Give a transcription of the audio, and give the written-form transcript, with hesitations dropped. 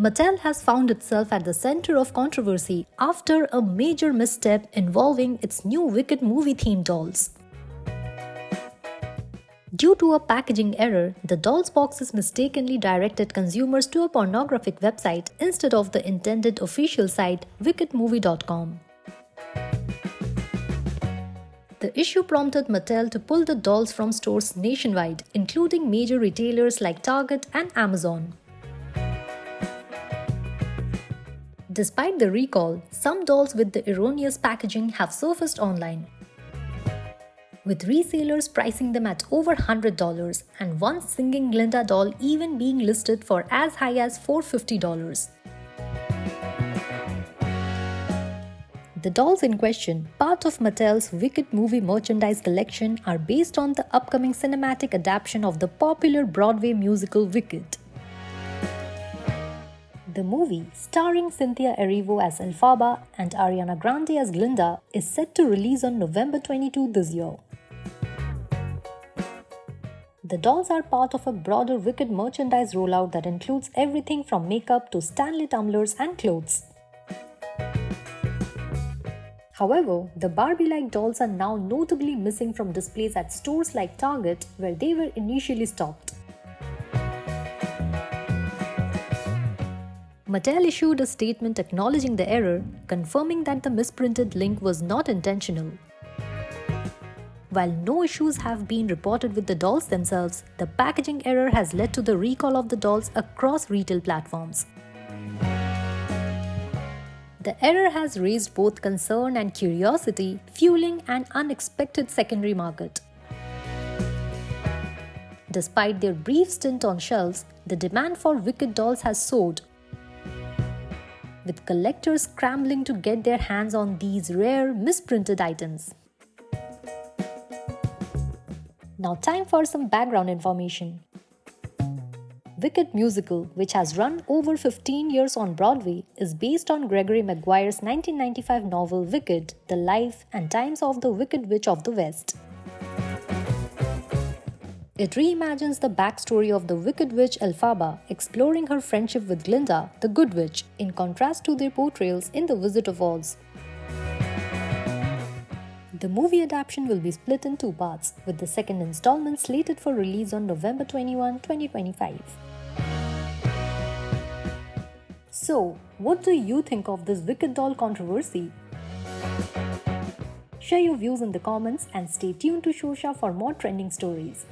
Mattel has found itself at the center of controversy after a major misstep involving its new Wicked movie-themed dolls. Due to a packaging error, the dolls boxes mistakenly directed consumers to a pornographic website instead of the intended official site wickedmovie.com. The issue prompted Mattel to pull the dolls from stores nationwide, including major retailers like Target and Amazon. Despite the recall, some dolls with the erroneous packaging have surfaced online, with resellers pricing them at over $100 and one singing Glinda doll even being listed for as high as $450. The dolls in question, part of Mattel's Wicked movie merchandise collection, are based on the upcoming cinematic adaptation of the popular Broadway musical Wicked. The movie, starring Cynthia Erivo as Elphaba and Ariana Grande as Glinda, is set to release on November 22 this year. The dolls are part of a broader Wicked merchandise rollout that includes everything from makeup to Stanley tumblers and clothes. However, the Barbie-like dolls are now notably missing from displays at stores like Target, where they were initially stocked. Mattel issued a statement acknowledging the error, confirming that the misprinted link was not intentional. While no issues have been reported with the dolls themselves, the packaging error has led to the recall of the dolls across retail platforms. The error has raised both concern and curiosity, fueling an unexpected secondary market. Despite their brief stint on shelves, the demand for Wicked dolls has soared, with collectors scrambling to get their hands on these rare, misprinted items. Now time for some background information. Wicked musical, which has run over 15 years on Broadway, is based on Gregory Maguire's 1995 novel Wicked, The Life and Times of the Wicked Witch of the West. It reimagines the backstory of the Wicked Witch Elphaba, exploring her friendship with Glinda, the Good Witch, in contrast to their portrayals in The Wizard of Oz. The movie adaptation will be split in two parts, with the second installment slated for release on November 21, 2025. So, what do you think of this Wicked doll controversy? Share your views in the comments and stay tuned to Shosha for more trending stories.